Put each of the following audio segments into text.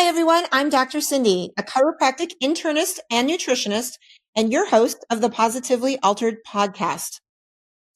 Hi, everyone. I'm Dr. Cindy, a chiropractic internist and nutritionist, and your host of the Positively Altered podcast.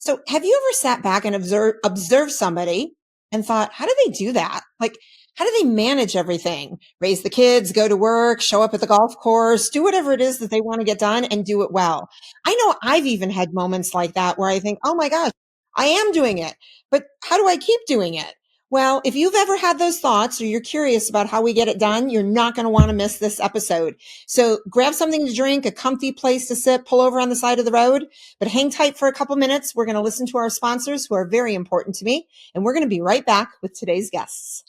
So have you ever sat back and observed somebody and thought, how do they do that? Like, how do they manage everything? Raise the kids, go to work, show up at the golf course, do whatever it is that they want to get done and do it well. I know I've even had moments like that where I think, oh my gosh, I am doing it, but how do I keep doing it? Well, if you've ever had those thoughts or you're curious about how we get it done, you're not going to want to miss this episode. So grab something to drink, a comfy place to sit, pull over on the side of the road, but hang tight for a couple minutes. We're going to listen to our sponsors who are very important to me, and we're going to be right back with today's guests.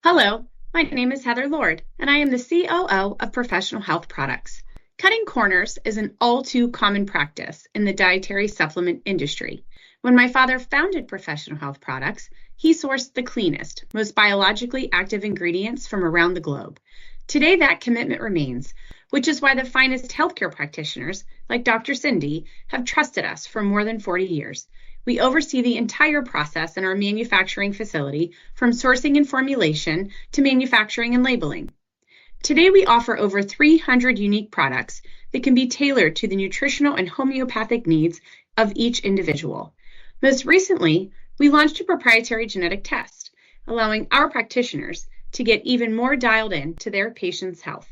Hello, my name is Heather Lord, and I am the COO of Professional Health Products. Cutting corners is an all too common practice in the dietary supplement industry. When my father founded Professional Health Products, he sourced the cleanest, most biologically active ingredients from around the globe. Today, that commitment remains, which is why the finest healthcare practitioners, like Dr. Cindy, have trusted us for more than 40 years. We oversee the entire process in our manufacturing facility, from sourcing and formulation to manufacturing and labeling. Today, we offer over 300 unique products that can be tailored to the nutritional and homeopathic needs of each individual. Most recently, we launched a proprietary genetic test, allowing our practitioners to get even more dialed in to their patients' health.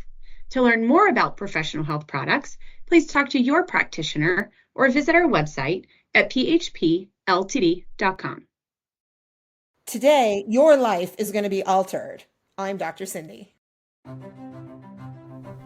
To learn more about Professional Health Products, please talk to your practitioner or visit our website at phpltd.com. Today, your life is going to be altered. I'm Dr. Cindy.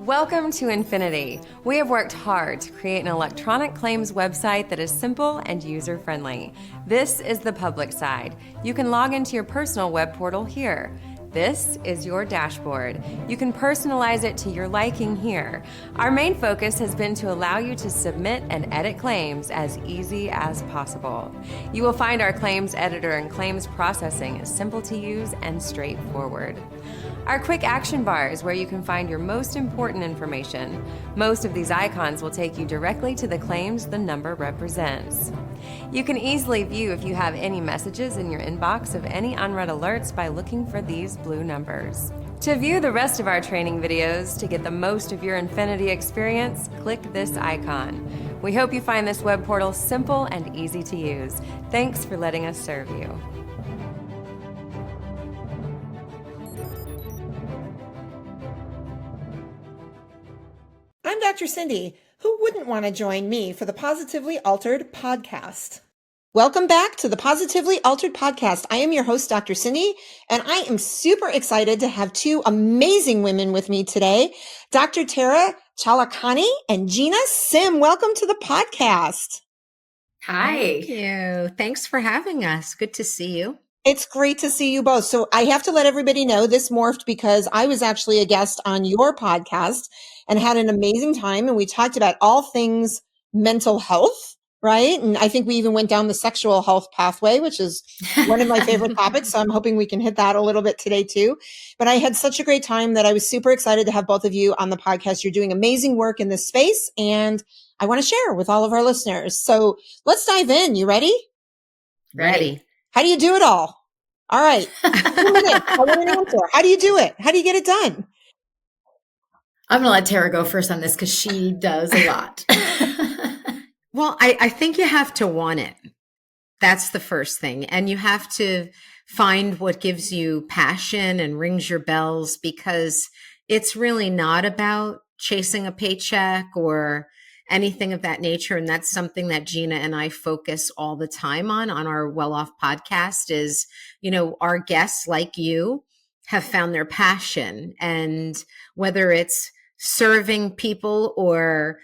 Welcome to Infinity. We have worked hard to create an electronic claims website that is simple and user-friendly. This is the public side. You can log into your personal web portal here. This is your dashboard. You can personalize it to your liking here. Our main focus has been to allow you to submit and edit claims as easy as possible. You will find our claims editor and claims processing is simple to use and straightforward. Our quick action bar is where you can find your most important information. Most of these icons will take you directly to the claims the number represents. You can easily view if you have any messages in your inbox of any unread alerts by looking for these blue numbers. To view the rest of our training videos to get the most of your Infinity experience, click this icon. We hope you find this web portal simple and easy to use. Thanks for letting us serve you. I'm Dr. Cindy. Who wouldn't want to join me for the Positively Altered podcast? Welcome back to the Positively Altered podcast. I am your host, Dr. Cindy, and I am super excited to have two amazing women with me today, Dr. Tara Chalakani and Gina Sim. Welcome to the podcast. Hi. Thank you. Thanks for having us. Good to see you. It's great to see you both. So I have to let everybody know this morphed because I was actually a guest on your podcast and had an amazing time. And we talked about all things mental health, right? And I think we even went down the sexual health pathway, which is one of my favorite topics. So I'm hoping we can hit that a little bit today too. But I had such a great time that I was super excited to have both of you on the podcast. You're doing amazing work in this space, and I want to share with all of our listeners. So let's dive in. You ready? Ready. How do you do it all? All right. 2 minutes. I want an answer. How do you do it? How do you get it done? I'm going to let Tara go first on this because she does a lot. Well, I think you have to want it. That's the first thing. And you have to find what gives you passion and rings your bells, because it's really not about chasing a paycheck or anything of that nature. And that's something that Gina and I focus all the time on our Well Off podcast is, our guests like you have found their passion, and whether it's serving people or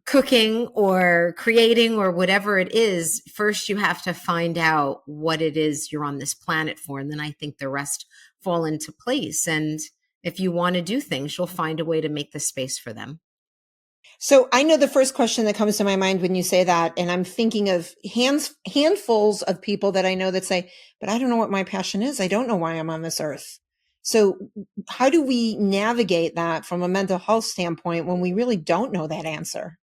cooking or creating or whatever it is, first you have to find out what it is you're on this planet for. And then I think the rest fall into place. And if you want to do things, you'll find a way to make the space for them. So I know the first question that comes to my mind when you say that, and I'm thinking of handfuls of people that I know that say, but I don't know what my passion is. I don't know why I'm on this earth. So how do we navigate that from a mental health standpoint when we really don't know that answer?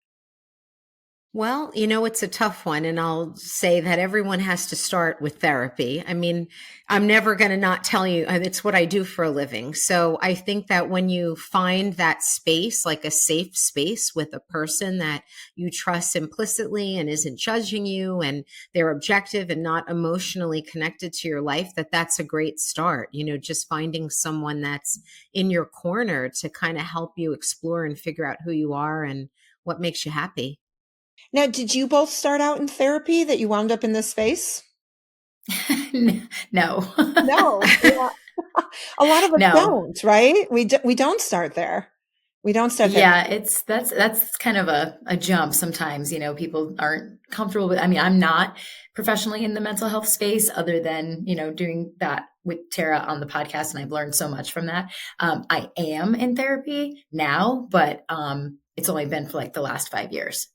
Well, it's a tough one. And I'll say that everyone has to start with therapy. I mean, I'm never going to not tell you it's what I do for a living. So I think that when you find that space, like a safe space with a person that you trust implicitly and isn't judging you and they're objective and not emotionally connected to your life, that's a great start. Just finding someone that's in your corner to kind of help you explore and figure out who you are and what makes you happy. Now, did you both start out in therapy that you wound up in this space? No. No. Yeah. A lot of us No. don't, right? We don't start there. We don't start there. Yeah, that's kind of a jump sometimes. People aren't comfortable with. I mean, I'm not professionally in the mental health space other than, doing that with Tara on the podcast, and I've learned so much from that. I am in therapy now, but it's only been for like the last 5 years.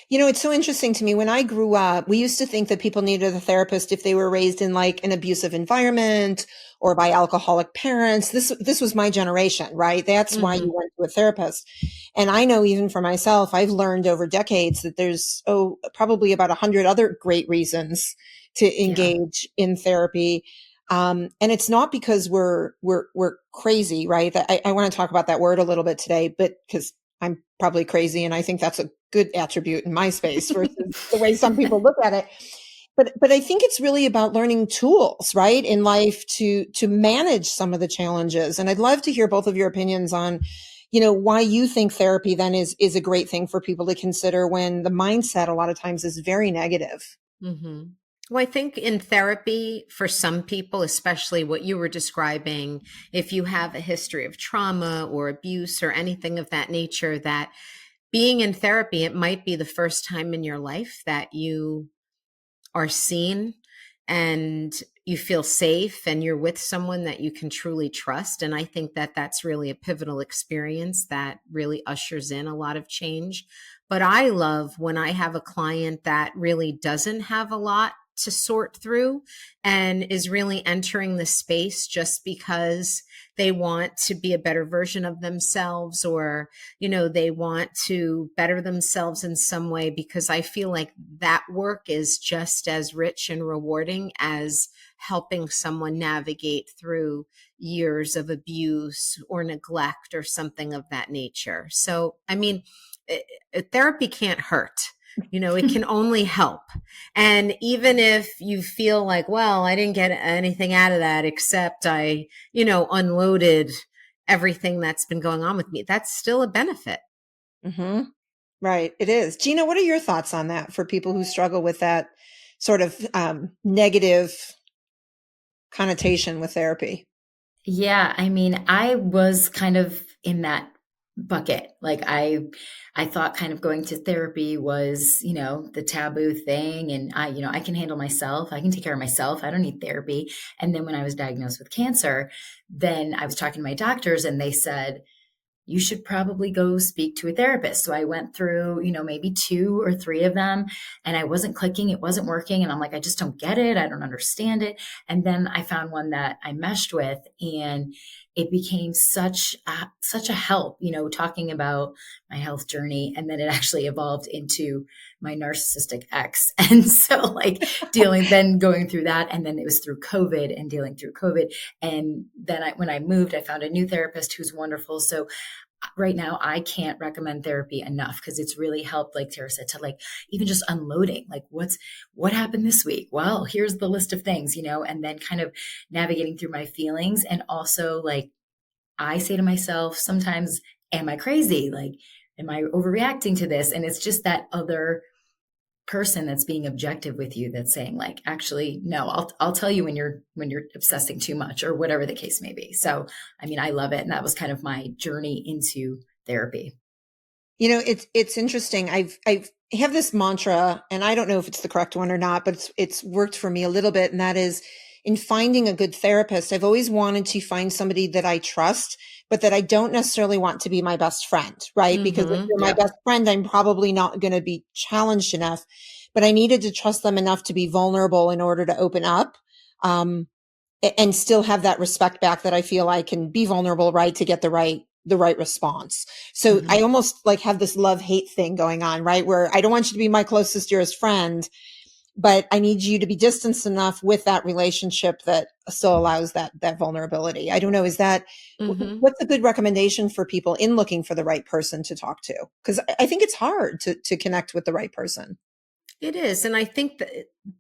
It's so interesting to me. When I grew up, we used to think that people needed a therapist if they were raised in like an abusive environment or by alcoholic parents. This was my generation, right? That's why you went to a therapist. And I know even for myself, I've learned over decades that there's, probably about 100 other great reasons to engage in therapy. And it's not because we're crazy, right? I want to talk about that word a little bit today, but because I'm probably crazy. And I think that's a good attribute in my space versus the way some people look at it. But I think it's really about learning tools, right, in life to manage some of the challenges. And I'd love to hear both of your opinions on, why you think therapy then is a great thing for people to consider when the mindset a lot of times is very negative. Mm-hmm. Well, I think in therapy, for some people, especially what you were describing, if you have a history of trauma or abuse or anything of that nature, that being in therapy, it might be the first time in your life that you are seen and you feel safe and you're with someone that you can truly trust. And I think that that's really a pivotal experience that really ushers in a lot of change. But I love when I have a client that really doesn't have a lot to sort through and is really entering the space just because they want to be a better version of themselves, or, they want to better themselves in some way, because I feel like that work is just as rich and rewarding as helping someone navigate through years of abuse or neglect or something of that nature. So, I mean, therapy can't hurt. It can only help. And even if you feel like, well, I didn't get anything out of that except I, unloaded everything that's been going on with me, that's still a benefit. Mm-hmm. Right. It is. Gina, what are your thoughts on that for people who struggle with that sort of negative connotation with therapy? Yeah, I mean, I was kind of in that bucket. Like I thought kind of going to therapy was, the taboo thing. And I can handle myself. I can take care of myself. I don't need therapy. And then when I was diagnosed with cancer, then I was talking to my doctors and they said, you should probably go speak to a therapist. So I went through, maybe 2 or 3 of them, and I wasn't clicking. It wasn't working. And I'm like, I just don't get it. I don't understand it. And then I found one that I meshed with, and it became such a help, talking about my health journey. And then it actually evolved into my narcissistic ex. And so like going through that. And then it was through COVID and dealing through COVID. And then when I moved, I found a new therapist who's wonderful. So right now I can't recommend therapy enough, because it's really helped, like Tara said, to like even just unloading, like what happened this week? Well, here's the list of things, and then kind of navigating through my feelings. And also, like, I say to myself sometimes, am I crazy? Like, am I overreacting to this? And it's just that other person that's being objective with you that's saying like, actually, no, I'll tell you when you're obsessing too much, or whatever the case may be. So, I mean, I love it. And that was kind of my journey into therapy. It's interesting. I have this mantra, and I don't know if it's the correct one or not, but it's worked for me a little bit. And that is, in finding a good therapist, I've always wanted to find somebody that I trust, but that I don't necessarily want to be my best friend, right? Because if you're my Yep. best friend, I'm probably not going to be challenged enough, but I needed to trust them enough to be vulnerable in order to open up. And still have that respect back that I feel I can be vulnerable, right? To get the right response. So I almost like have this love-hate thing going on, right? Where I don't want you to be my closest, dearest friend, but I need you to be distanced enough with that relationship that still allows that vulnerability. I don't know. Is that, what's a good recommendation for people in looking for the right person to talk to? Because I think it's hard to connect with the right person. It is. And I think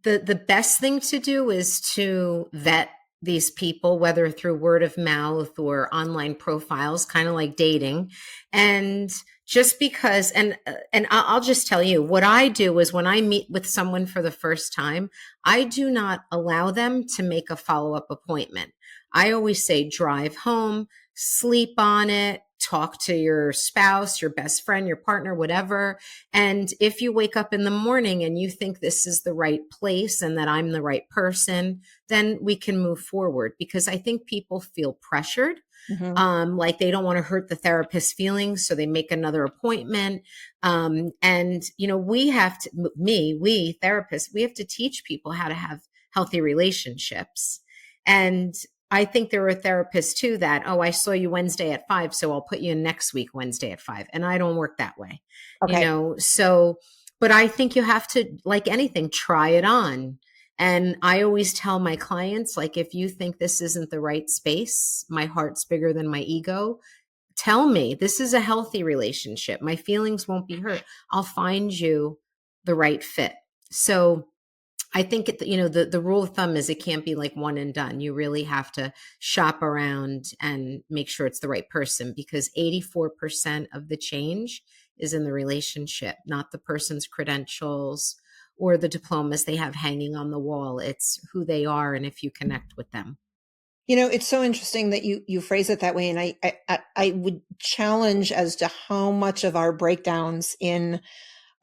that the best thing to do is to vet these people, whether through word of mouth or online profiles, kind of like dating. And just because, and I'll just tell you what I do is when I meet with someone for the first time, I do not allow them to make a follow-up appointment. I always say, drive home, sleep on it, talk to your spouse, your best friend, your partner, whatever. And if you wake up in the morning and you think this is the right place and that I'm the right person, then we can move forward, because I think people feel pressured. Like they don't want to hurt the therapist's feelings, so they make another appointment. And, we have to, we therapists, we have to teach people how to have healthy relationships. And I think there are therapists too that, oh, I saw you Wednesday at 5, so I'll put you in next week, Wednesday at 5. And I don't work that way, Okay. So, but I think you have to, like anything, try it on. And I always tell my clients, like, if you think this isn't the right space, my heart's bigger than my ego, tell me this is a healthy relationship. My feelings won't be hurt. I'll find you the right fit. So I think the rule of thumb is it can't be like one and done. You really have to shop around and make sure it's the right person, because 84% of the change is in the relationship, not the person's credentials or the diplomas they have hanging on the wall. It's who they are and if you connect with them. It's so interesting that you phrase it that way. And I would challenge as to how much of our breakdowns in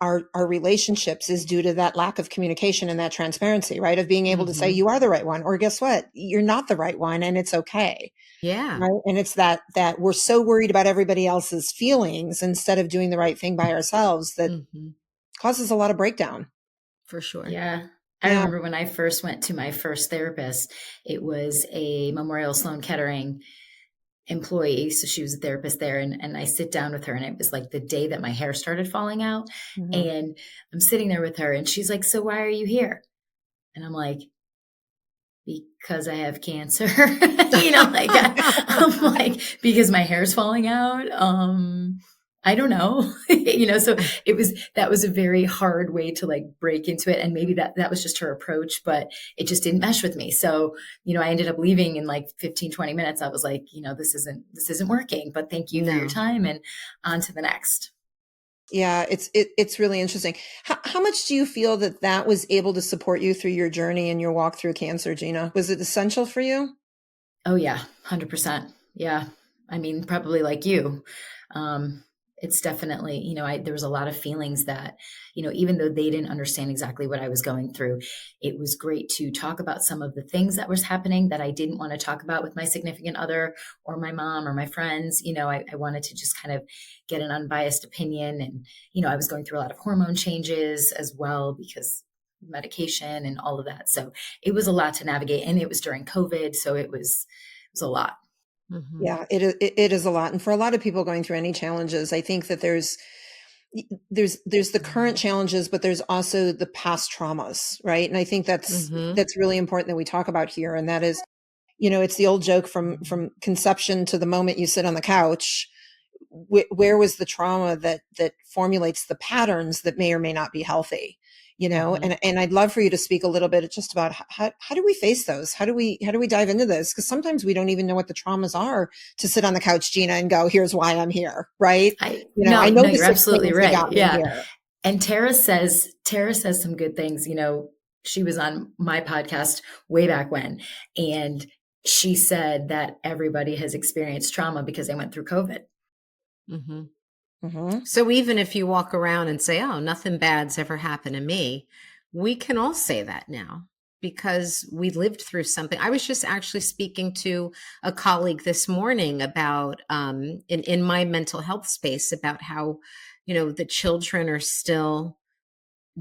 our relationships is due to that lack of communication and that transparency, right? Of being able to say, you are the right one, or guess what? You're not the right one. And it's okay. Yeah. Right. And it's that we're so worried about everybody else's feelings instead of doing the right thing by ourselves that causes a lot of breakdown. For sure. Yeah. I remember when I first went to my first therapist, it was a Memorial Sloan Kettering employee. So she was a therapist there. And I sit down with her, and it was like the day that my hair started falling out. And I'm sitting there with her, and she's like, so why are you here? And I'm like, because I have cancer, I'm like, because my hair's falling out. I don't know, so that was a very hard way to like break into it. And maybe that was just her approach, but it just didn't mesh with me. So, I ended up leaving in like 15, 20 minutes. I was like, this isn't working, but thank you for your time, and on to the next. Yeah, it's really interesting. How much do you feel that was able to support you through your journey and your walk through cancer, Gina? Was it essential for you? Oh yeah, 100%. Yeah. I mean, probably like you. It's definitely, there was a lot of feelings that, even though they didn't understand exactly what I was going through, it was great to talk about some of the things that was happening that I didn't want to talk about with my significant other or my mom or my friends. I wanted to just kind of get an unbiased opinion. And, I was going through a lot of hormone changes as well because medication and all of that. So it was a lot to navigate, and it was during COVID. So it was a lot. Yeah, it is a lot. And for a lot of people going through any challenges, I think that there's the current challenges, but there's also the past traumas, right? And I think that's really important that we talk about here. And that is, it's the old joke from conception to the moment you sit on the couch. Where was the trauma that formulates the patterns that may or may not be healthy? And I'd love for you to speak a little bit just about how do we face those? How do we dive into this? Because sometimes we don't even know what the traumas are to sit on the couch, Gina, and go, here's why I'm here. Right. I know you're absolutely right. Yeah. Here. And Tara says some good things. She was on my podcast way back when, and she said that everybody has experienced trauma because they went through COVID. So even if you walk around and say, oh, nothing bad's ever happened to me, we can all say that now because we lived through something. I was just actually speaking to a colleague this morning about in my mental health space about how, the children are still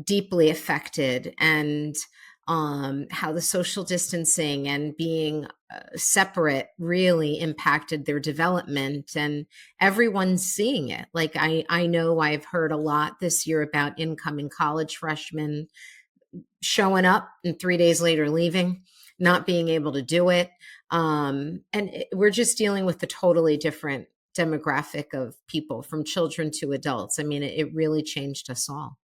deeply affected, and how the social distancing and being separate really impacted their development, and everyone's seeing it. Like I know I've heard a lot this year about incoming college freshmen showing up and 3 days later leaving, not being able to do it. We're just dealing with a totally different demographic of people, from children to adults. I mean, it really changed us all.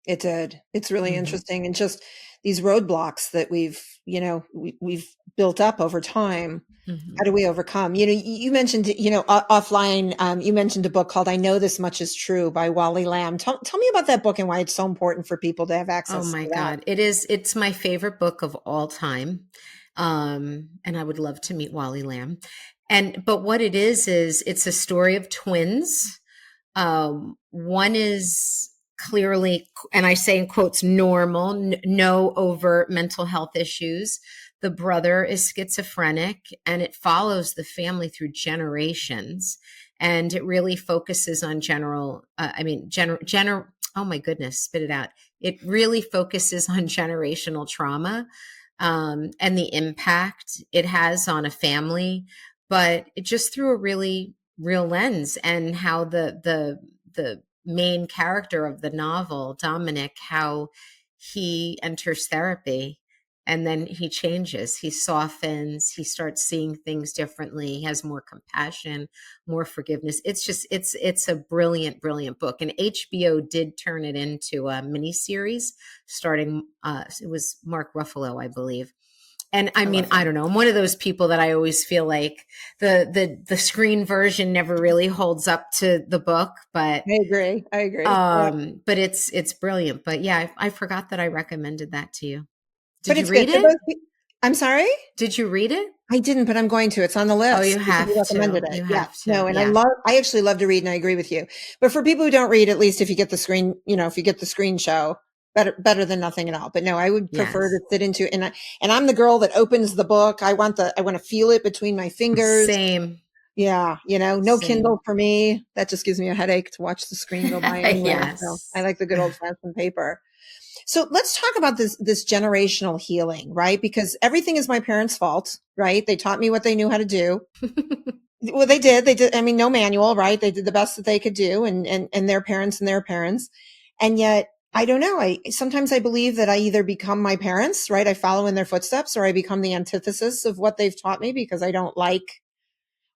It did. It's really Mhm. interesting. And just these roadblocks that we've built up over time. How do we overcome? You mentioned, offline, you mentioned a book called I Know This Much Is True by Wally Lamb. Tell me about that book and why it's so important for people to have Oh access my to that. God. It's my favorite book of all time. And I would love to meet Wally Lamb. But what it is it's a story of twins. One is clearly, and I say in quotes, normal, no overt mental health issues. The brother is schizophrenic, and it follows the family through generations. And it really focuses on oh my goodness, spit it out. It really focuses on generational trauma, and the impact it has on a family, but it just through a really real lens, and how the main character of the novel, Dominic, how he enters therapy and then he changes, he softens, he starts seeing things differently, he has more compassion, more forgiveness. It's a brilliant, brilliant book. And HBO did turn it into a miniseries starting, it was Mark Ruffalo, I believe. And I mean, I don't know. I'm one of those people that I always feel like the screen version never really holds up to the book, but I agree. Yeah. but it's brilliant. But yeah, I forgot that I recommended that to you. But Did you it's good read for it? both. I'm sorry? Did you read it? I didn't, but I'm going to. It's on the Oh, list you because you have recommended to. it. You Yeah. have to. No, and Yeah. I actually love to read, and I agree with you. But for people who don't read, at least if you get the screen, if you get the screen show, better than nothing at all. But no, I would prefer Yes. to sit into, and I'm the girl that opens the book. I want to feel it between my fingers. Same. Yeah, no Same. Kindle for me. That just gives me a headache to watch the screen go by anyway. So Yes. I like the good old fashioned paper. So let's talk about this generational healing, right? Because everything is my parents' fault, right? They taught me what they knew how to do. Well, they did. They did. I mean, no manual, right? They did the best that they could do, and their parents and their parents. And yet, I don't know. Sometimes I believe that I either become my parents, right? I follow in their footsteps, or I become the antithesis of what they've taught me because I don't like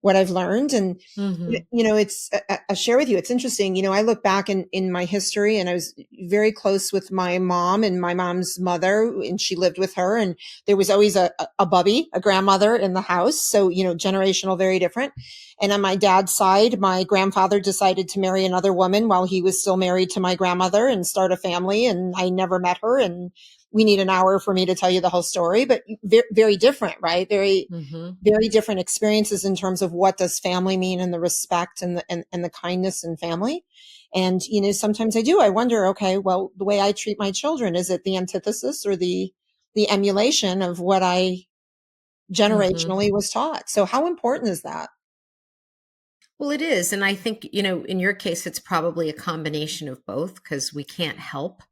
what I've learned. And, Mhm. it's, I'll share with you. It's interesting. I look back in my history, and I was very close with my mom and my mom's mother, and she lived with her, and there was always a bubby, a grandmother in the house. So, generational, very different. And on my dad's side, my grandfather decided to marry another woman while he was still married to my grandmother and start a family. And I never met her. And we need an hour for me to tell you the whole story, but very, very different, right? Very, Mhm. very different experiences in terms of what does family mean, and the respect and the kindness in family. And, sometimes I wonder, okay, well, the way I treat my children, is it the antithesis or the emulation of what I Mhm. generationally was taught? So how important is that? Well, it is. And I think, in your case, it's probably a combination of both, because we can't help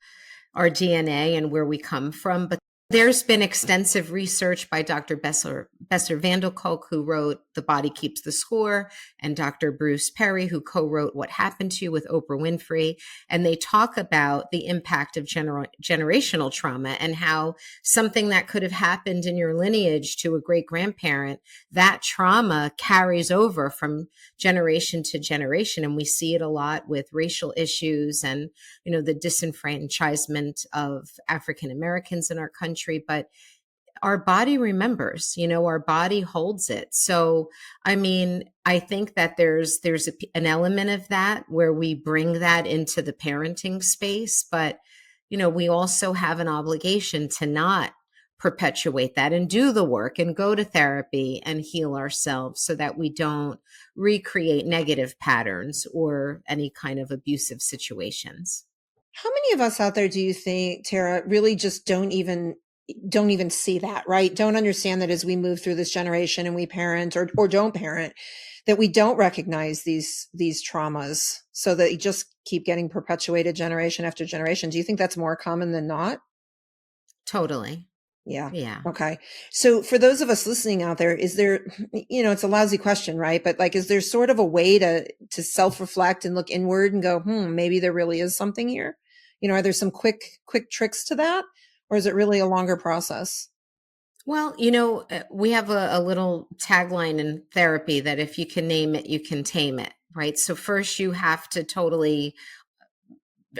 our DNA and where we come from. But there's been extensive research by Dr. Besser Van der Kolk, who wrote The Body Keeps the Score, and Dr. Bruce Perry, who co-wrote What Happened to You with Oprah Winfrey. And they talk about the impact of generational trauma, and how something that could have happened in your lineage to a great grandparent, that trauma carries over from generation to generation. And we see it a lot with racial issues and, the disenfranchisement of African Americans in our country. But our body remembers, our body holds it. So, I mean, I think that there's an element of that where we bring that into the parenting space, but, we also have an obligation to not perpetuate that, and do the work and go to therapy and heal ourselves, so that we don't recreate negative patterns or any kind of abusive situations. How many of us out there do you think, Tara, really just don't even don't even see that, right? Don't understand that as we move through this generation and we parent or don't parent, that we don't recognize these traumas, so that you just keep getting perpetuated generation after generation. Do you think that's more common than not? Totally. Yeah. Yeah. Okay. So for those of us listening out there, is there, it's a lousy question, right? But like, is there sort of a way to self-reflect and look inward and go, maybe there really is something here? Are there some quick tricks to that? Or is it really a longer process? Well, we have a little tagline in therapy that if you can name it, you can tame it, right? So first you have to totally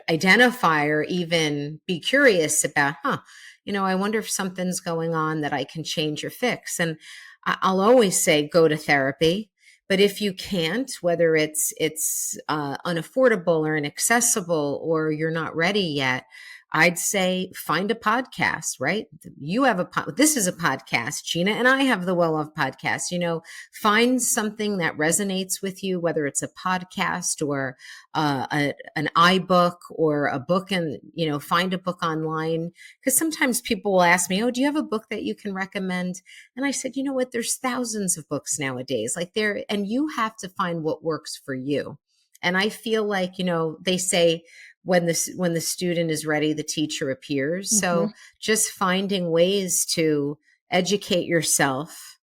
identify or even be curious about, I wonder if something's going on that I can change or fix. And I'll always say, go to therapy. But if you can't, whether it's unaffordable or inaccessible, or you're not ready yet, I'd say find a podcast, right? You have this is a podcast. Gina and I have the Well Love podcast. Find something that resonates with you, whether it's a podcast or an iBook or a book, and, find a book online. Because sometimes people will ask me, oh, do you have a book that you can recommend? And I said, you know what? There's thousands of books nowadays, and you have to find what works for you. And I feel like, they say, when the student is ready, the teacher appears. Mm-hmm. So just finding ways to educate yourself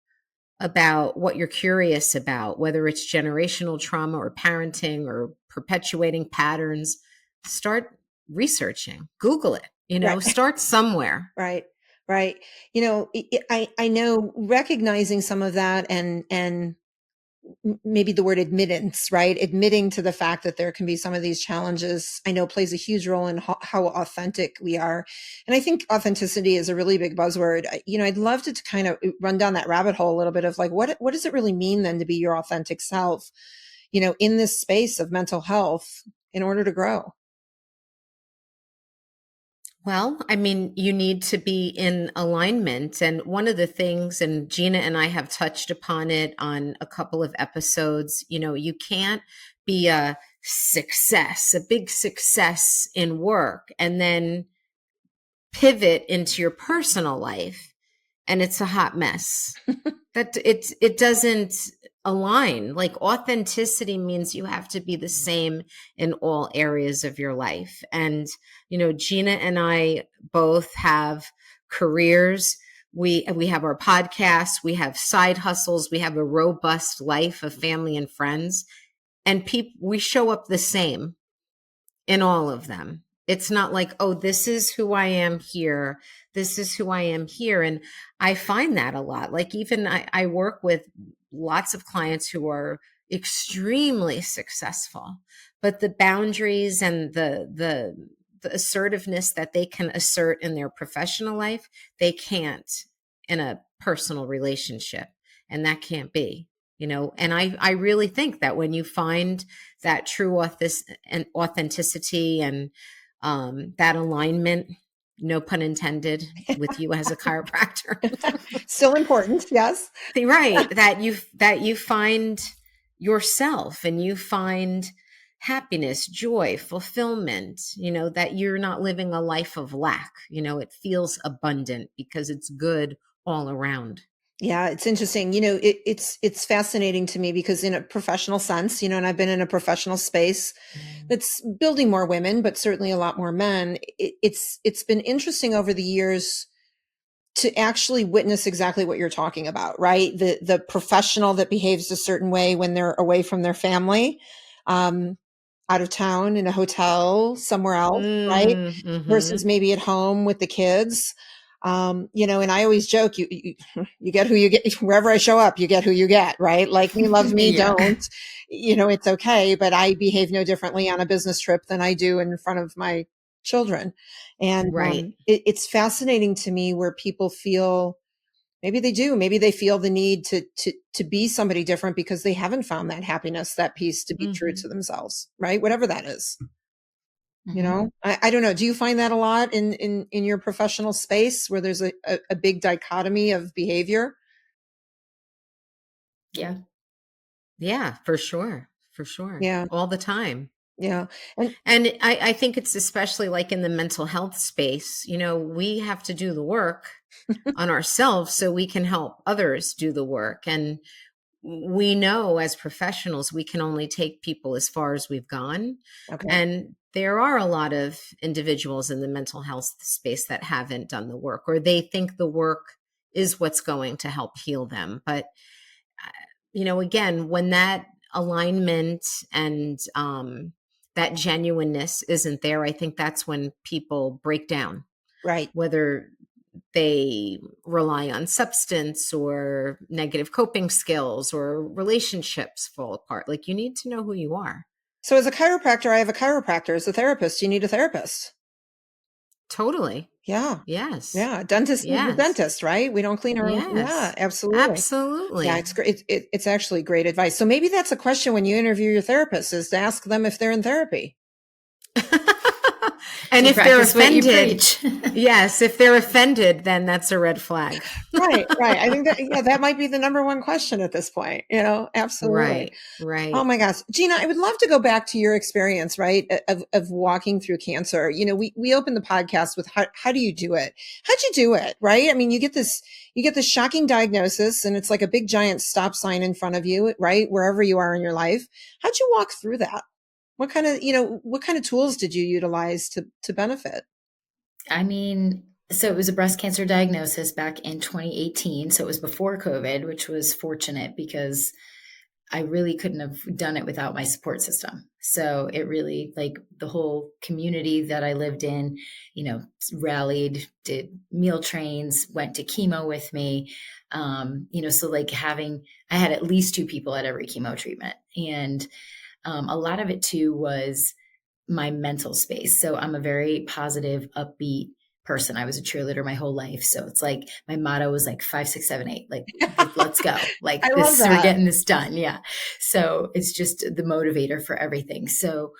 about what you're curious about, whether it's generational trauma or parenting or perpetuating patterns, start researching, Google it, right. Start somewhere. Right. Right. I know recognizing some of that and maybe the word admittance, right? Admitting to the fact that there can be some of these challenges, I know plays a huge role in how authentic we are. And I think authenticity is a really big buzzword. I'd love to kind of run down that rabbit hole a little bit of like, what does it really mean then to be your authentic self, in this space of mental health in order to grow? Well, you need to be in alignment. And one of the things, and Gina and I have touched upon it on a couple of episodes, you can't be a big success in work, and then pivot into your personal life, and it's a hot mess. That it doesn't align. Like, authenticity means you have to be the same in all areas of your life. And, Gina and I both have careers. We have our podcasts, we have side hustles, we have a robust life of family and friends, and we show up the same in all of them. It's not like, oh, this is who I am here. This is who I am here. And I find that a lot. Like, even I work with lots of clients who are extremely successful, but the boundaries and the assertiveness that they can assert in their professional life, they can't in a personal relationship. And that can't be. And I really think that when you find that true authenticity and that alignment, no pun intended, with you as a chiropractor, still important, yes, right? that you find yourself and you find happiness, joy, fulfillment. That you're not living a life of lack. It feels abundant because it's good all around. Yeah, it's interesting. It's fascinating to me because in a professional sense, and I've been in a professional space that's building more women, but certainly a lot more men. It's been interesting over the years to actually witness exactly what you're talking about, right? The professional that behaves a certain way when they're away from their family, out of town in a hotel somewhere else, right? Mm-hmm. Versus maybe at home with the kids. And I always joke, you get who you get. Wherever I show up, you get who you get, right? Like me, love me, Yeah. don't, it's okay. But I behave no differently on a business trip than I do in front of my children. And right. It's fascinating to me where people feel, maybe they feel the need to be somebody different because they haven't found that happiness, that peace, to be true to themselves, right? Whatever that is. I don't know. Do you find that a lot in your professional space where there's a big dichotomy of behavior? Yeah. Yeah, for sure. For sure. Yeah. All the time. Yeah. And And I think it's especially like in the mental health space, we have to do the work on ourselves so we can help others do the work. And we know as professionals, we can only take people as far as we've gone. okay. And there are a lot of individuals in the mental health space that haven't done the work, or they think the work is what's going to help heal them. But, again, when that alignment and that genuineness isn't there, I think that's when people break down, Right. whether they rely on substance or negative coping skills or relationships fall apart. Like, you need to know who you are. So as a chiropractor, I have a chiropractor. As a therapist, you need a therapist. Totally. Yeah. Yes. Yeah. Dentist needs a Yes. dentist, right? We don't clean our own. Yes. Yeah, absolutely. Absolutely. Yeah, it's great. It's actually great advice. So maybe that's a question when you interview your therapist, is to ask them if they're in therapy. And You if they're practice what you offended, preach. yes, if they're offended, then that's a red flag. Right. I think that might be the number one question at this point, absolutely. Right. Oh my gosh. Gina, I would love to go back to your experience, right? Of walking through cancer. We opened the podcast with how do you do it? How'd you do it? Right. I mean, you get this shocking diagnosis and it's like a big giant stop sign in front of you, right? Wherever you are in your life. How'd you walk through that? What kind of tools did you utilize to benefit? I mean, so it was a breast cancer diagnosis back in 2018. So it was before COVID, which was fortunate because I really couldn't have done it without my support system. So it really, like, the whole community that I lived in, rallied, did meal trains, went to chemo with me. So like I had at least 2 people at every chemo treatment. And a lot of it too was my mental space. So I'm a very positive, upbeat person. I was a cheerleader my whole life. So it's like my motto was like 5, 6, 7, 8. Like, let's go. Like I this, love we're that. getting this done. Yeah. So it's just the motivator for everything. So,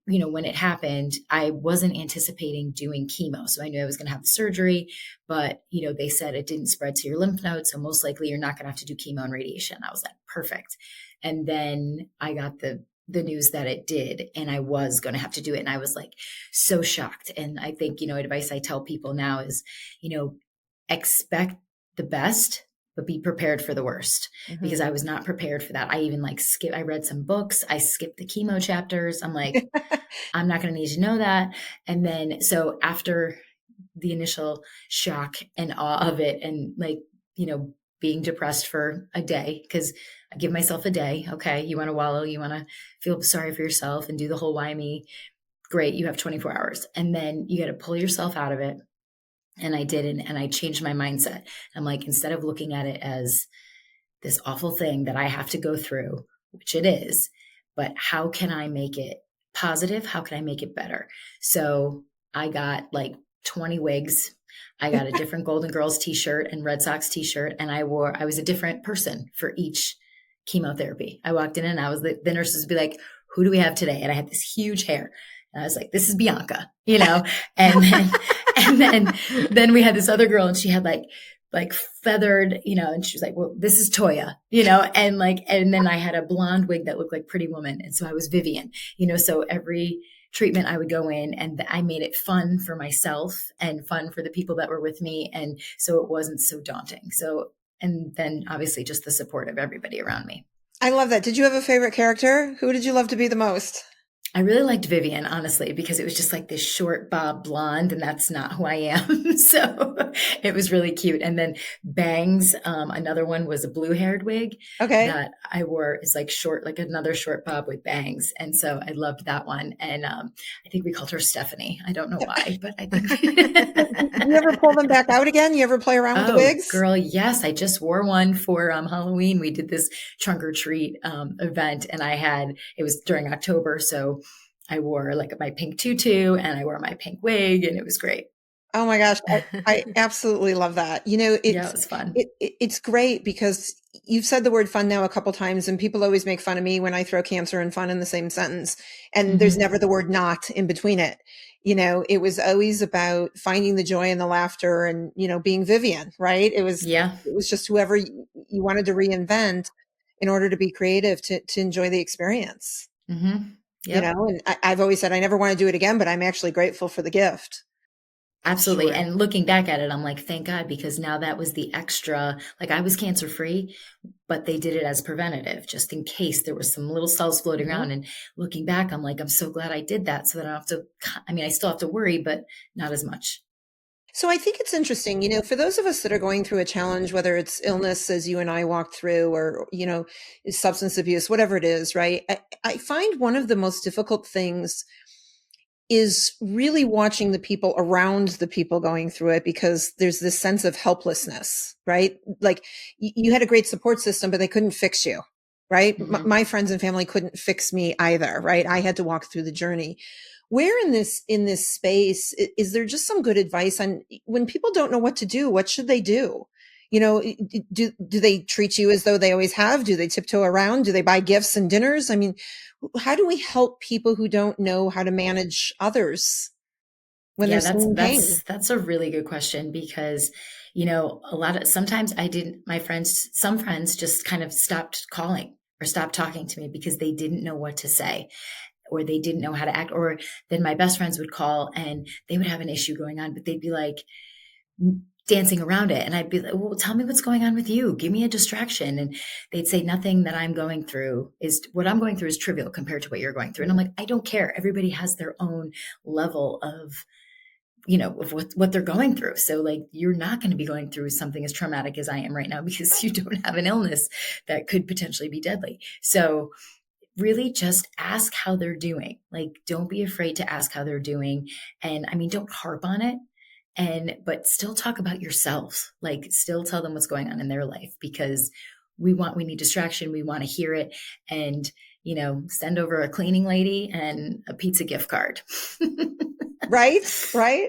when it happened, I wasn't anticipating doing chemo. So I knew I was going to have the surgery, but, they said it didn't spread to your lymph nodes. So most likely you're not going to have to do chemo and radiation. I was like, perfect. And then I got the news that it did, and I was going to have to do it. And I was like, so shocked. And I think, advice I tell people now is, expect the best, but be prepared for the worst, because I was not prepared for that. I even I read some books. I skipped the chemo chapters. I'm like, I'm not going to need to know that. And then, so after the initial shock and awe of it, and being depressed for a day, because I give myself a day. Okay, you want to wallow, you want to feel sorry for yourself and do the whole why me. Great, you have 24 hours. And then you got to pull yourself out of it. And I didn't. And I changed my mindset. I'm like, instead of looking at it as this awful thing that I have to go through, which it is, but how can I make it positive? How can I make it better? So I got like 20 wigs. I got a different Golden Girls t-shirt and Red Sox t-shirt. And I was a different person for each chemotherapy. I walked in and the nurses would be like, who do we have today? And I had this huge hair. And I was like, this is Bianca, and then we had this other girl, and she had like feathered, and she was like, well, this is Toya, and then I had a blonde wig that looked like Pretty Woman. And so I was Vivian, so every treatment I would go in, and I made it fun for myself and fun for the people that were with me. And so it wasn't so daunting. So, and then obviously just the support of everybody around me. I love that. Did you have a favorite character? Who did you love to be the most? I really liked Vivian, honestly, because it was just like this short bob blonde, and that's not who I am. So it was really cute. And then Bangs, another one was a blue haired wig that I wore. It's like short, like another short bob with bangs. And so I loved that one. And I think we called her Stephanie. I don't know why, but I think. You ever pull them back out again? You ever play around with the wigs? Girl, yes. I just wore one for Halloween. We did this trunk or treat event, and it was during October. So I wore like my pink tutu, and I wore my pink wig, and it was great. Oh my gosh. I absolutely love that. It was fun. It's great because you've said the word fun now a couple times, and people always make fun of me when I throw cancer and fun in the same sentence. And there's never the word not in between it. It was always about finding the joy and the laughter and, being Vivian, right? It was just whoever you wanted to reinvent in order to be creative, to enjoy the experience. Mm-hmm. you know, and I've always said I never want to do it again, but I'm actually grateful for the gift. Absolutely. Sure. And looking back at it, I'm like, thank God, because now that was the extra, like I was cancer free, but they did it as preventative, just in case there was some little cells floating around. And looking back, I'm like, I'm so glad I did that. So that I don't have to, I mean, I still have to worry, but not as much. So I think it's interesting, you know, for those of us that are going through a challenge, whether it's illness, as you and I walked through, or, you know, substance abuse, whatever it is, right? I find one of the most difficult things is really watching the people around the people going through it, because there's this sense of helplessness, right? Like you had a great support system, but they couldn't fix you, right? My friends and family couldn't fix me either, right? I had to walk through the journey. Where in this space is there just some good advice on when people don't know what to do? What should they do? You know, do they treat you as though they always have? Do they tiptoe around? Do they buy gifts and dinners? I mean, how do we help people who don't know how to manage others when they're in pain? That's a really good question, because, you know, sometimes some friends just kind of stopped calling or stopped talking to me because they didn't know what to say, or they didn't know how to act. Or then my best friends would call and they would have an issue going on, but they'd be like dancing around it. And I'd be like, well, tell me what's going on with you. Give me a distraction. And they'd say, nothing that I'm going through what I'm going through is trivial compared to what you're going through. And I'm like, I don't care. Everybody has their own level of, you know, of what they're going through. So like, you're not going to be going through something as traumatic as I am right now, because you don't have an illness that could potentially be deadly. So really just ask how they're doing. Like, don't be afraid to ask how they're doing. And I mean, don't harp on it, but still talk about yourself. Like, still tell them what's going on in their life, because we need distraction. We want to hear it. And, you know, send over a cleaning lady and a pizza gift card. Right?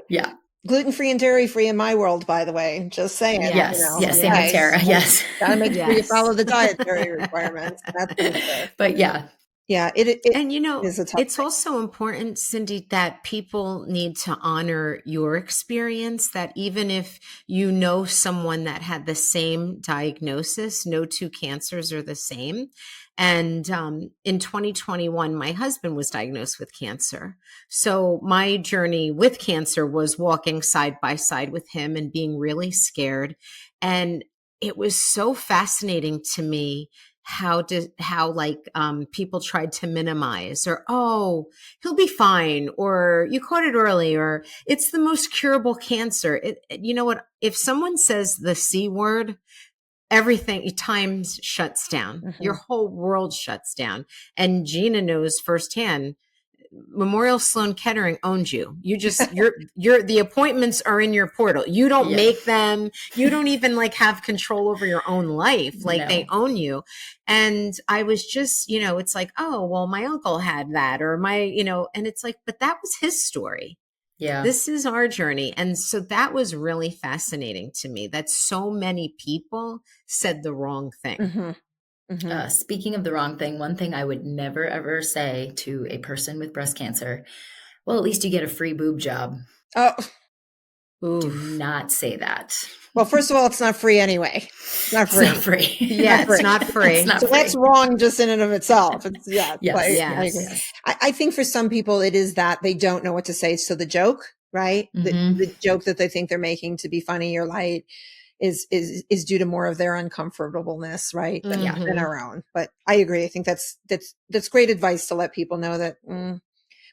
Yeah. Gluten-free and dairy-free in my world, by the way. Just saying. Yes. You know, Yes. Same with Tara. Yes. Gotta make sure you follow the dietary requirements. That's for sure. But yeah. Yeah. And you know, is a tough it's thing. also important, Cindy, that people need to honor your experience, that even if you know someone that had the same diagnosis, no two cancers are the same. And in 2021, my husband was diagnosed with cancer. So my journey with cancer was walking side by side with him and being really scared. And it was so fascinating to me how people tried to minimize, or, oh, he'll be fine, or you caught it early, or it's the most curable cancer. You know what? If someone says the C word, everything, time shuts down. Your whole world shuts down. And Gina knows firsthand, Memorial Sloan Kettering owns you. The appointments are in your portal. You don't make them. You don't even have control over your own life. They own you. And I was just, it's like, oh, well, my uncle had that, or and it's like, but that was his story. Yeah. This is our journey. And so that was really fascinating to me, that so many people said the wrong thing. Speaking of the wrong thing, one thing I would never, ever say to a person with breast cancer, well, at least you get a free boob job. Oh, do not say that. Well, first of all, it's not free anyway. It's not free. It's not free. Yeah, it's not free. It's not so free. that's wrong just in and of itself. Yes. I think for some people it is that they don't know what to say. So the joke, right? The joke that they think they're making to be funny or light is due to more of their uncomfortableness, right? Than our own. But I agree. I think that's great advice to let people know that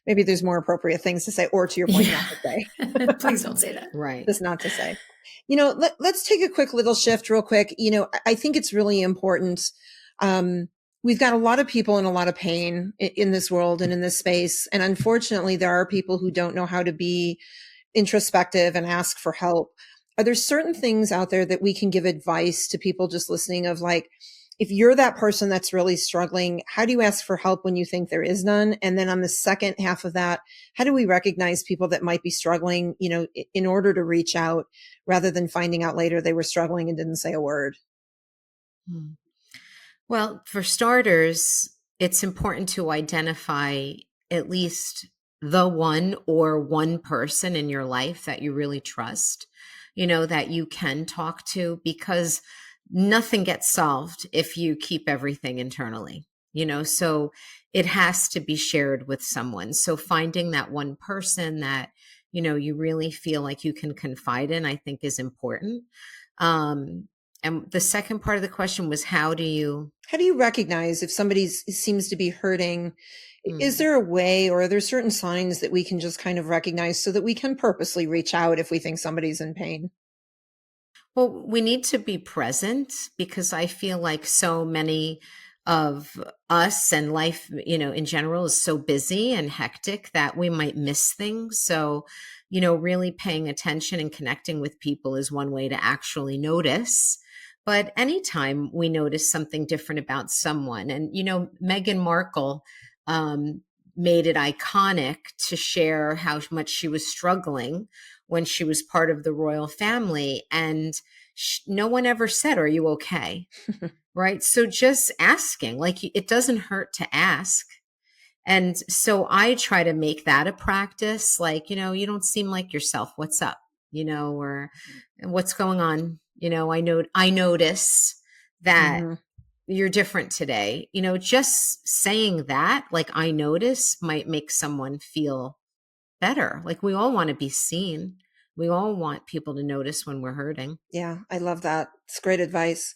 maybe there's more appropriate things to say, or to your point, not to say. Please don't say that. Right. Just not to say. Let's take a quick little shift real quick. I think it's really important. We've got a lot of people in a lot of pain in this world and in this space. And unfortunately, there are people who don't know how to be introspective and ask for help. Are there certain things out there that we can give advice to people just listening of, like, if you're that person that's really struggling, how do you ask for help when you think there is none? And then on the second half of that, how do we recognize people that might be struggling, in order to reach out, rather than finding out later they were struggling and didn't say a word? Well, for starters, it's important to identify at least the one or one person in your life that you really trust, that you can talk to, because nothing gets solved if you keep everything internally. so it has to be shared with someone. So finding that one person that, you really feel like you can confide in, I think is important. And the second part of the question was, how do you recognize if somebody seems to be hurting? Is there a way, or are there certain signs that we can just kind of recognize so that we can purposely reach out if we think somebody's in pain? Well, we need to be present, because I feel like so many of us and life, in general is so busy and hectic that we might miss things. So, really paying attention and connecting with people is one way to actually notice. But anytime we notice something different about someone, and, Meghan Markle made it iconic to share how much she was struggling when she was part of the royal family. And no one ever said, "Are you okay?" Right. So just asking, like, it doesn't hurt to ask. And so I try to make that a practice. Like, you don't seem like yourself. What's up? Or what's going on? I notice that you're different today. Just saying that, like, I notice, might make someone feel better. Like, we all want to be seen. We all want people to notice when we're hurting. Yeah, I love that. It's great advice.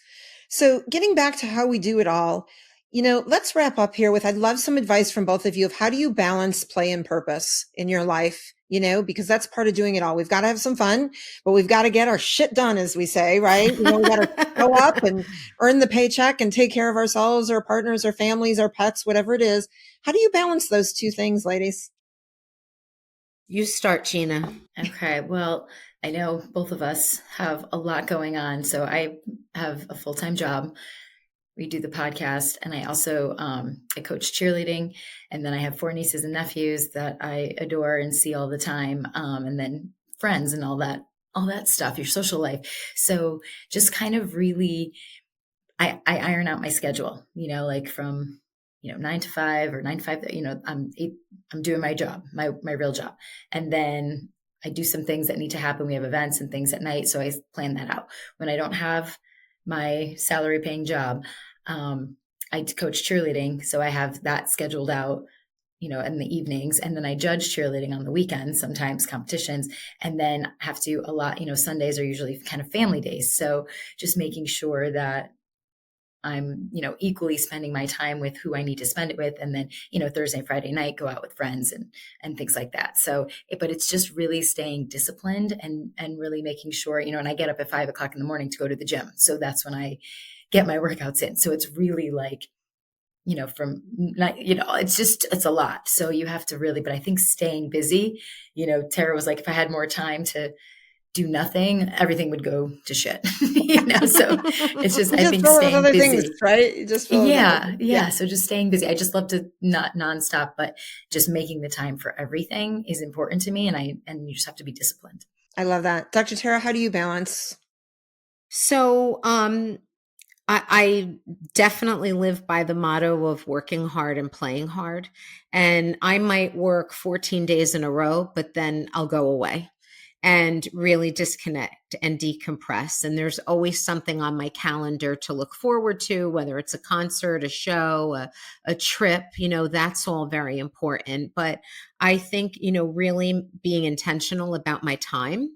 So getting back to how we do it all, let's wrap up here with, I'd love some advice from both of you of how do you balance play and purpose in your life, because that's part of doing it all. We've got to have some fun, but we've got to get our shit done, as we say, right? We got to go up and earn the paycheck and take care of ourselves, our partners, our families, our pets, whatever it is. How do you balance those two things, ladies? You start, Gina. Okay. Well, I know both of us have a lot going on. So I have a full-time job. We do the podcast, and I also I coach cheerleading, and then I have 4 nieces and nephews that I adore and see all the time, and then friends and all that stuff, your social life. So just kind of really, I iron out my schedule, like from 9 to 5 or 9 to 5. I'm doing my job, my real job, and then I do some things that need to happen. We have events and things at night, so I plan that out. When I don't have my salary paying job, I coach cheerleading, so I have that scheduled out, in the evenings, and then I judge cheerleading on the weekends, sometimes competitions, and then have to a lot, Sundays are usually kind of family days. So just making sure that I'm, equally spending my time with who I need to spend it with. And then, Thursday, Friday night, go out with friends and things like that. So, but it's just really staying disciplined and really making sure, and I get up at 5 o'clock in the morning to go to the gym. So that's when I get my workouts in. So it's really like, it's a lot. So you have to really, but I think staying busy, Tara was like, if I had more time to do nothing, everything would go to shit. So it's just, I think staying busy, things, right? You just yeah. So just staying busy. I just love to not nonstop, but just making the time for everything is important to me. And you just have to be disciplined. I love that. Dr. Tara, how do you balance? So, I definitely live by the motto of working hard and playing hard. And I might work 14 days in a row, but then I'll go away and really disconnect and decompress. And there's always something on my calendar to look forward to, whether it's a concert, a show, a trip, that's all very important. But I think, really being intentional about my time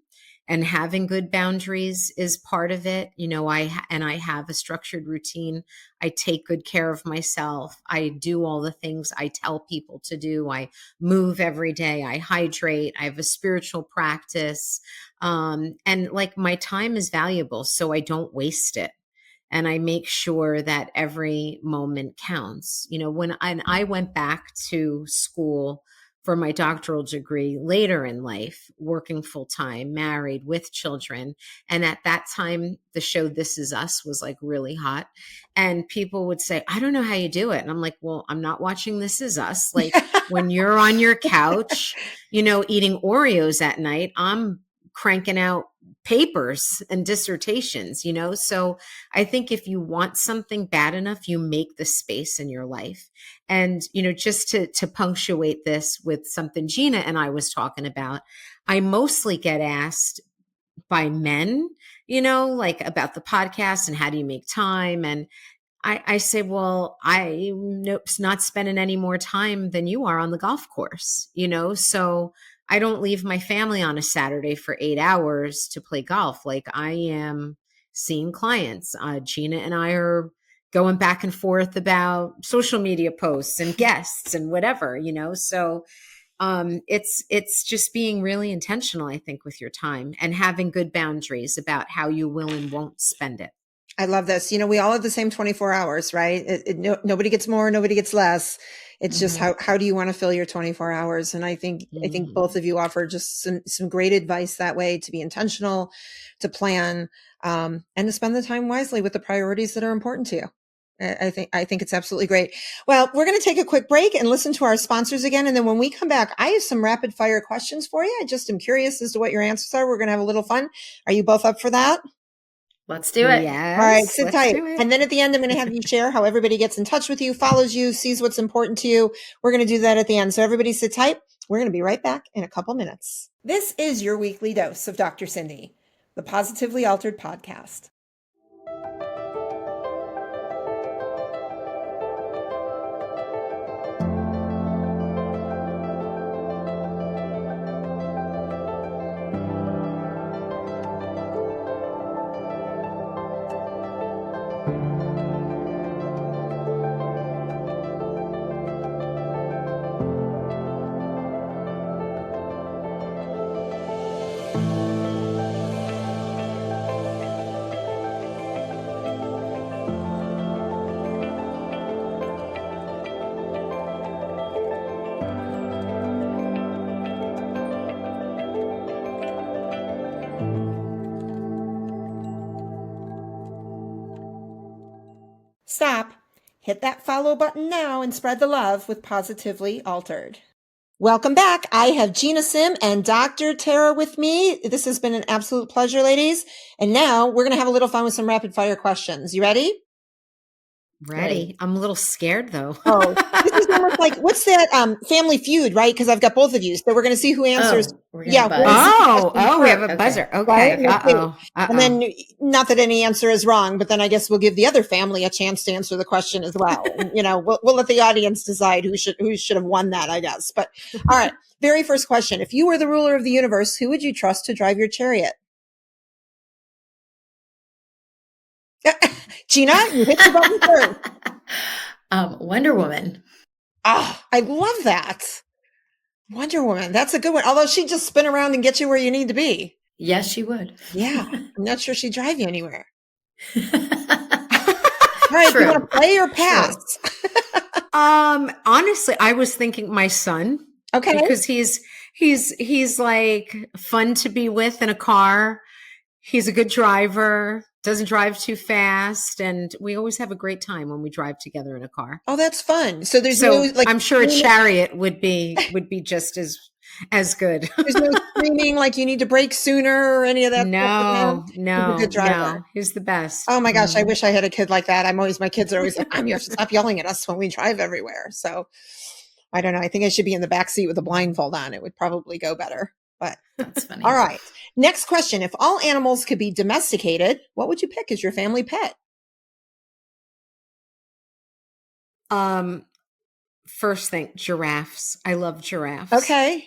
and having good boundaries is part of it. I have a structured routine. I take good care of myself. I do all the things I tell people to do. I move every day. I hydrate. I have a spiritual practice. And like, my time is valuable, so I don't waste it. And I make sure that every moment counts. When I went back to school for my doctoral degree later in life, working full time, married with children. And at that time, the show This Is Us was like really hot. And people would say, I don't know how you do it. And I'm like, well, I'm not watching This Is Us. Like, when you're on your couch, eating Oreos at night, I'm cranking out papers and dissertations, So I think if you want something bad enough, you make the space in your life. And, just to punctuate this with something Gina and I was talking about, I mostly get asked by men, like about the podcast and how do you make time? And I say, well, I'm not spending any more time than you are on the golf course, so I don't leave my family on a Saturday for 8 hours to play golf. Like I am seeing clients. Gina and I are going back and forth about social media posts and guests and whatever, so it's just being really intentional, I think, with your time and having good boundaries about how you will and won't spend it. I love this. We all have the same 24 hours, right? Nobody gets more, nobody gets less. It's just how do you want to fill your 24 hours? And I think both of you offer just some great advice that way, to be intentional, to plan, and to spend the time wisely with the priorities that are important to you. I think it's absolutely great. Well, we're going to take a quick break and listen to our sponsors again. And then when we come back, I have some rapid fire questions for you. I just am curious as to what your answers are. We're going to have a little fun. Are you both up for that? Let's do it. Yes. All right, sit tight. And then at the end, I'm going to have you share how everybody gets in touch with you, follows you, sees what's important to you. We're going to do that at the end. So everybody sit tight. We're going to be right back in a couple minutes. This is your weekly dose of Dr. Cindy, the Positively Altered podcast. Stop. Hit that follow button now and spread the love with Positively Altered. Welcome back. I have Gina Sim and Dr. Tara with me. This has been an absolute pleasure, ladies. And now we're going to have a little fun with some rapid fire questions. You ready? Ready. I'm a little scared though. Oh, this is almost like, what's that Family Feud, right? Because I've got both of you. So we're going to see who answers. We yeah. We have a buzzer. Okay. Right? And then, not that any answer is wrong, but then I guess we'll give the other family a chance to answer the question as well. And, we'll let the audience decide who should have won that, I guess. But all right. Very first question. If you were the ruler of the universe, who would you trust to drive your chariot? Gina, you hit the button first. Wonder Woman. Oh, I love that. Wonder Woman. That's a good one. Although she'd just spin around and get you where you need to be. Yes, she would. Yeah. I'm not sure she'd drive you anywhere. All right. Do you want to play or pass? Honestly, I was thinking my son. Okay. Because he's like fun to be with in a car. He's a good driver, doesn't drive too fast, and we always have a great time when we drive together in a car. Oh, that's fun. So I'm sure a chariot would be just as good. There's no screaming like you need to brake sooner or any of that. No. He's a good driver. No, he's the best. Oh my gosh, I wish I had a kid like that. My kids are always like, you have to stop yelling at us when we drive everywhere. So I don't know. I think I should be in the back seat with a blindfold on. It would probably go better. But that's funny. All right. Next question. If all animals could be domesticated, what would you pick as your family pet? First thing, giraffes. I love giraffes. Okay.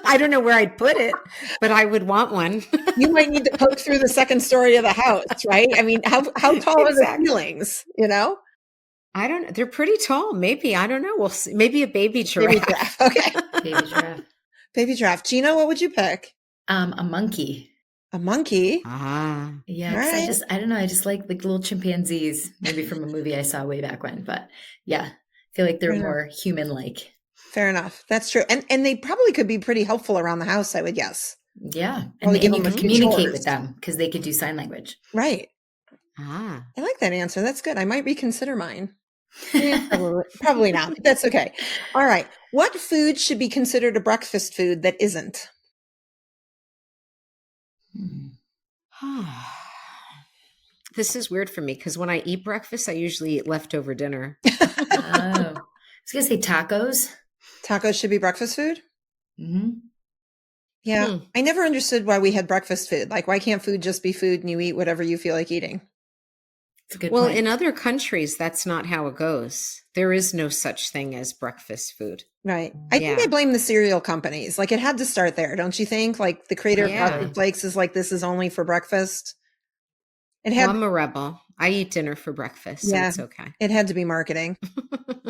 I don't know where I'd put it, but I would want one. You might need to poke through the second story of the house, right? I mean, how tall are the ceilings, I don't know. They're pretty tall. Maybe. I don't know. We'll see. Maybe a baby giraffe. Baby giraffe. Okay. Baby giraffe. Baby giraffe. Gina, what would you pick? A monkey. A monkey? Ah. Yeah. Right. I don't know. I just like little chimpanzees, maybe from a movie I saw way back when. But yeah, I feel like they're more human-like. Fair enough. That's true. And they probably could be pretty helpful around the house, I would guess. Yeah. And you could communicate with them because they could do sign language. Right. Ah. I like that answer. That's good. I might reconsider mine. Probably not. But that's okay. All right. What food should be considered a breakfast food that isn't? This is weird for me because when I eat breakfast, I usually eat leftover dinner. Oh. I was going to say tacos. Tacos should be breakfast food? Mm-hmm. Yeah. I never understood why we had breakfast food. Like, why can't food just be food and you eat whatever you feel like eating? It's a good Well, point. in other countries, that's not how it goes. There is no such thing as breakfast food. Right. I think I blame the cereal companies. Like it had to start there, don't you think? Like the creator of Frosted Flakes is like, this is only for breakfast. Well, I'm a rebel. I eat dinner for breakfast, so it's okay. It had to be marketing.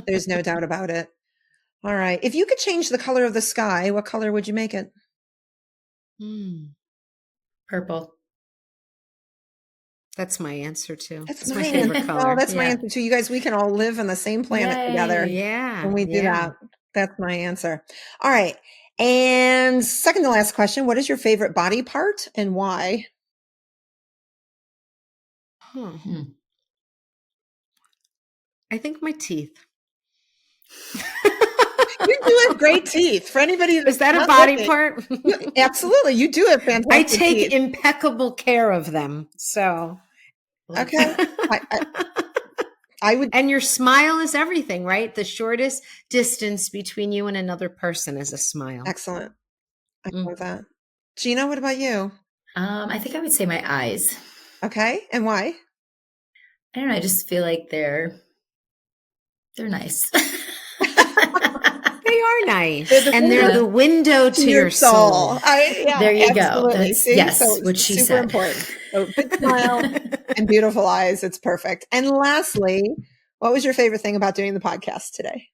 There's no doubt about it. All right. If you could change the color of the sky, what color would you make it? Purple. That's my answer too. That's my favorite color. Oh, that's my answer too. You guys, we can all live on the same planet together. Yeah. When we do that. That's my answer. All right. And second to last question, what is your favorite body part and why? I think my teeth. You do have great teeth. For anybody is that a body part? Absolutely. You do have fantastic I take teeth. impeccable care of them. So okay. I would. And your smile is everything, right? The shortest distance between you and another person is a smile. Excellent. I love that. Gina, what about you? I think I would say my eyes. Okay. And why? I don't know. I just feel like they're nice. They are nice. They're the window to your soul. There you go. Yes, so what she super said. Important. So big smile and beautiful eyes. It's perfect. And lastly, what was your favorite thing about doing the podcast today?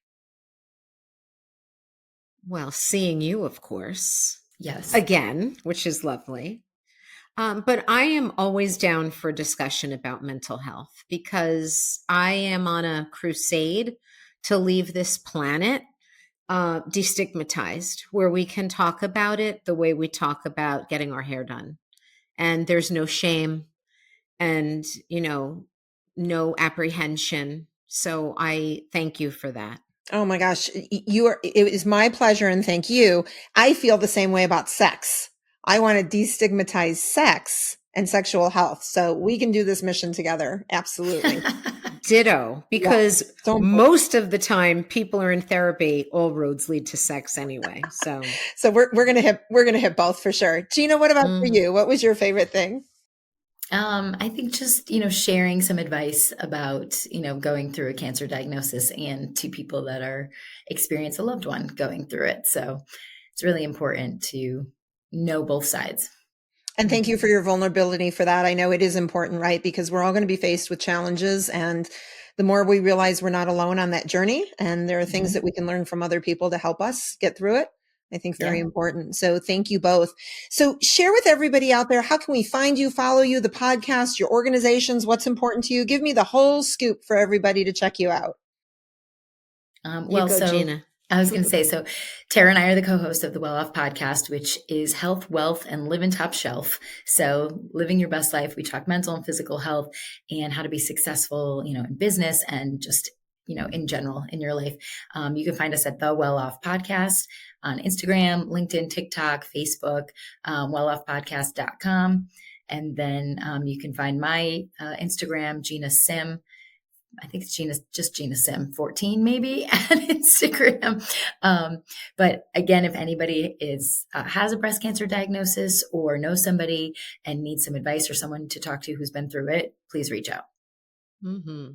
Well, seeing you, of course. Yes. Again, which is lovely. But I am always down for discussion about mental health because I am on a crusade to leave this planet destigmatized, where we can talk about it the way we talk about getting our hair done. And there's no shame and, no apprehension. So I thank you for that. Oh my gosh. It is my pleasure. And thank you. I feel the same way about sex. I want to destigmatize sex and sexual health. So we can do this mission together. Absolutely. Ditto, because most of the time people are in therapy, all roads lead to sex anyway. So we're going to hit both for sure. Gina, what about for you? What was your favorite thing? I think just, sharing some advice about, going through a cancer diagnosis and to people that are experience a loved one going through it. So it's really important to know both sides. And thank you for your vulnerability for that. I know it is important, right? Because we're all going to be faced with challenges. And the more we realize we're not alone on that journey, and there are things that we can learn from other people to help us get through it, I think very important. So thank you both. So share with everybody out there, how can we find you, follow you, the podcast, your organizations, what's important to you? Give me the whole scoop for everybody to check you out. Gina. I was going to say, so Tara and I are the co-hosts of the Well Off podcast, which is health, wealth, and living top shelf. So living your best life. We talk mental and physical health and how to be successful, in business and just, in general in your life. You can find us at the Well Off podcast on Instagram, LinkedIn, TikTok, Facebook, welloffpodcast.com. And then you can find my Instagram, Gina Sim. I think it's Gina Sim 14 maybe at Instagram. But again, if anybody has a breast cancer diagnosis or knows somebody and needs some advice or someone to talk to who's been through it, please reach out. Mm-hmm.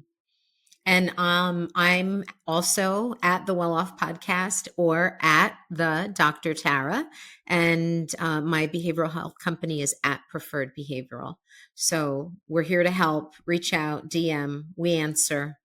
And I'm also at the Well Off podcast or at the Dr. Tara. And my behavioral health company is at Preferred Behavioral. So we're here to help. Reach out, DM, we answer.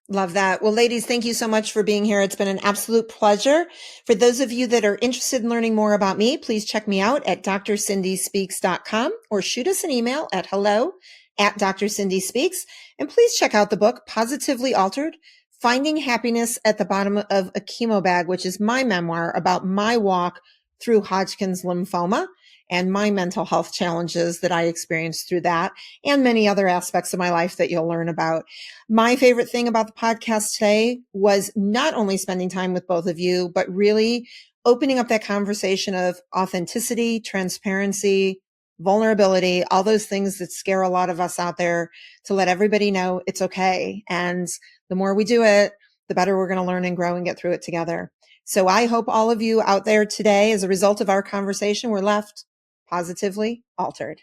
Love that. Well, ladies, thank you so much for being here. It's been an absolute pleasure. For those of you that are interested in learning more about me, please check me out at drcindyspeaks.com or shoot us an email at hello@drcindyspeaks. And please check out the book, Positively Altered, Finding Happiness at the Bottom of a Chemo Bag, which is my memoir about my walk through Hodgkin's lymphoma and my mental health challenges that I experienced through that and many other aspects of my life that you'll learn about. My favorite thing about the podcast today was not only spending time with both of you, but really opening up that conversation of authenticity, transparency, vulnerability, all those things that scare a lot of us out there, to let everybody know it's okay. And the more we do it, the better we're going to learn and grow and get through it together. So I hope all of you out there today, as a result of our conversation, were left positively altered.